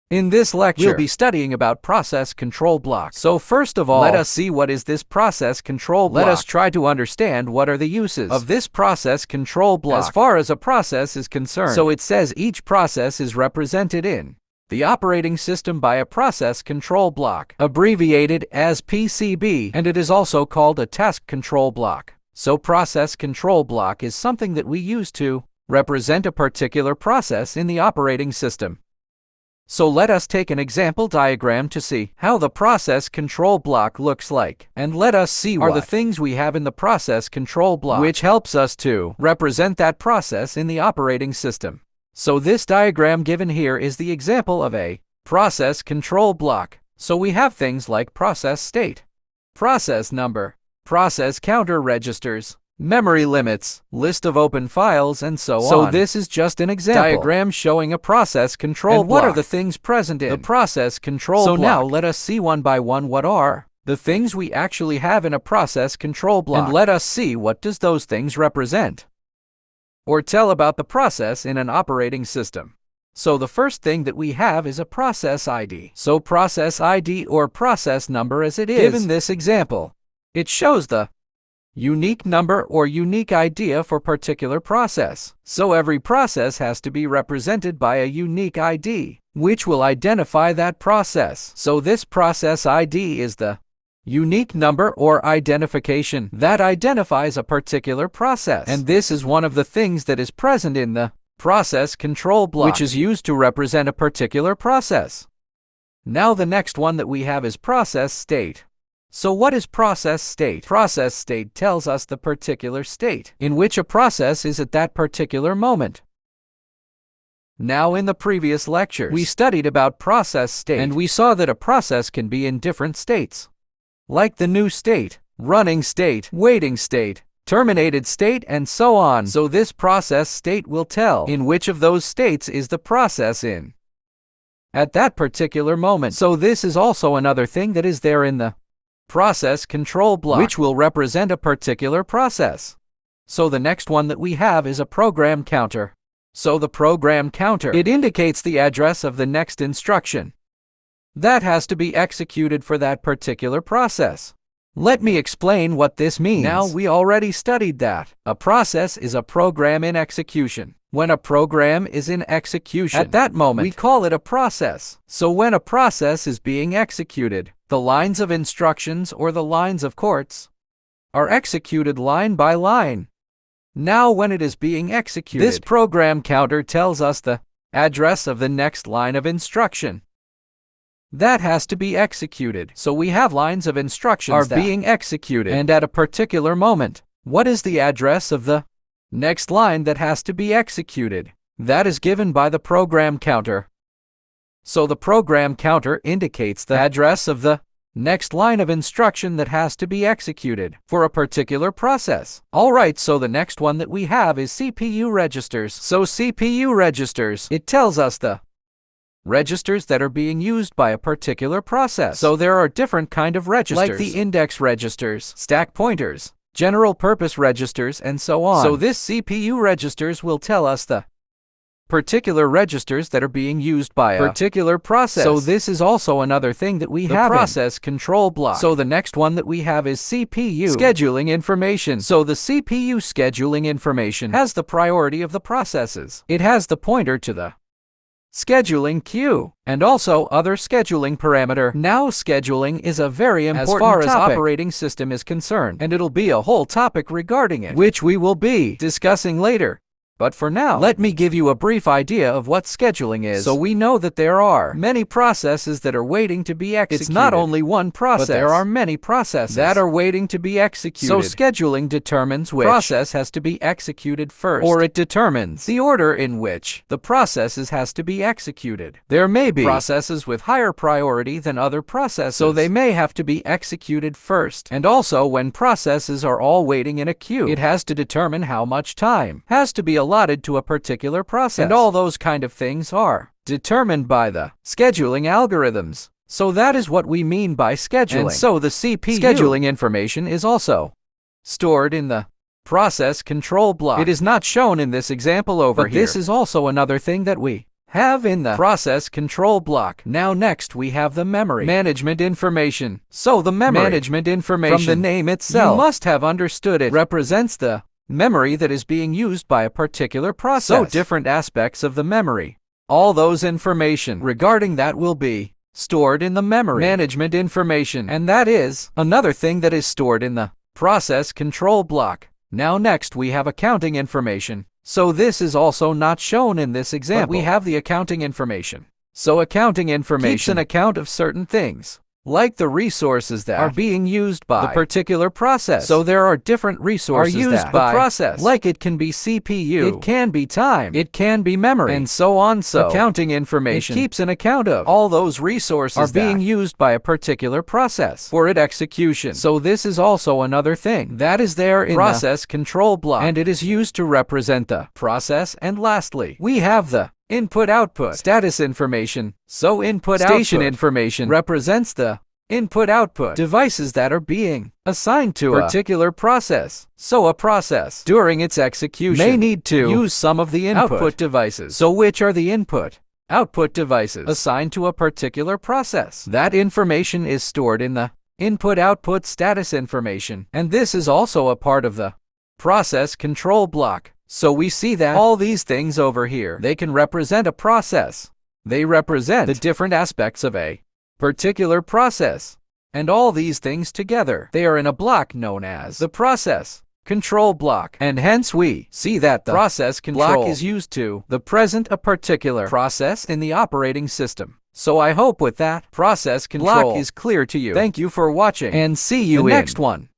In this lecture, we'll be studying about process control blocks. So first of all, let us see what is this process control block. Let us try to understand what are the uses of this process control block as far as a process is concerned. So it says each process is represented in the operating system by a process control block, abbreviated as PCB, and it is also called a task control block. So process control block is something that we use to represent a particular process in the operating system. So let us take an example diagram to see how the process control block looks like. And let us see what are the things we have in the process control block which helps us to represent that process in the operating system. So this diagram given here is the example of a process control block. So we have things like process state, process number, process counter registers, memory limits, list of open files, and so on. So this is just an example diagram showing a process control block. What are the things present in the process control block? So now let us see one by one what are the things we actually have in a process control block. And let us see what does those things represent or tell about the process in an operating system. So the first thing that we have is a process ID. So process ID or process number as it is given this example, it shows the unique number or unique idea for particular process. So every process has to be represented by a unique ID, which will identify that process. So this process ID is the unique number or identification that identifies a particular process. And this is one of the things that is present in the process control block, which is used to represent a particular process. Now the next one that we have is process state. So what is process state? Process state tells us the particular state in which a process is at that particular moment. Now in the previous lectures, we studied about process state, and we saw that a process can be in different states, like the new state, running state, waiting state, terminated state, and so on. So this process state will tell in which of those states is the process in at that particular moment. So this is also another thing that is there in the process control block, which will represent a particular process. So the next one that we have is a program counter. So the program counter, it indicates the address of the next instruction that has to be executed for that particular process. Let me explain what this means. Now we already studied that a process is a program in execution. When a program is in execution, at that moment, we call it a process. So when a process is being executed, the lines of instructions or the lines of courts are executed line by line. Now when it is being executed, this program counter tells us the address of the next line of instruction that has to be executed. So we have lines of instructions that are being executed, and at a particular moment, what is the address of the next line that has to be executed? That is given by the program counter. So the program counter indicates the address of the next line of instruction that has to be executed for a particular process. Alright, so the next one that we have is CPU registers. So CPU registers, it tells us the registers that are being used by a particular process. So there are different kind of registers, like the index registers, stack pointers, general purpose registers, and so on. So this CPU registers will tell us the particular registers that are being used by a particular process. So this is also another thing that we have in process control block. So the next one that we have is CPU scheduling information. So the CPU scheduling information has the priority of the processes. It has the pointer to the scheduling queue, and also other scheduling parameter. Now scheduling is a very important as far as operating system is concerned, and it'll be a whole topic regarding it, which we will be discussing later. But for now, let me give you a brief idea of what scheduling is. So we know that there are many processes that are waiting to be executed. It's not only one process, but there are many processes that are waiting to be executed. So scheduling determines which process has to be executed first, or it determines the order in which the processes has to be executed. There may be processes with higher priority than other processes, so they may have to be executed first. And also, when processes are all waiting in a queue, it has to determine how much time has to be allotted to a particular process. And all those kind of things are determined by the scheduling algorithms. So that is what we mean by scheduling. And so the CPU scheduling information is also stored in the process control block. It is not shown in this example over here, but this is also another thing that we have in the process control block. Now next we have the memory management information. So the memory management information, from the name itself, you must have understood it, represents the memory that is being used by a particular process. So different aspects of the memory, all those information regarding that will be stored in the memory management information, and that is another thing that is stored in the process control block. Now next we have accounting information. So this is also not shown in this example, but we have the accounting information. So accounting information keeps an account of certain things, like the resources that are being used by the particular process. So there are different resources used by the process, like it can be CPU, it can be time, it can be memory, and so on. So accounting information keeps an account of all those resources are being used by a particular process for its execution. So this is also another thing that is there in process control block, and it is used to represent the process. And lastly, we have the input-output status information. So input-output station information represents the input-output devices that are being assigned to a particular process. So a process, during its execution, may need to use some of the input devices. So which are the input-output devices assigned to a particular process? That information is stored in the input-output status information, and this is also a part of the process control block. So we see that all these things over here, they can represent a process. They represent the different aspects of a particular process. And all these things together, they are in a block known as the process control block. And hence we see that the process control block is used to the present a particular process in the operating system. So I hope with that process control block is clear to you. Thank you for watching, and see you in the next one.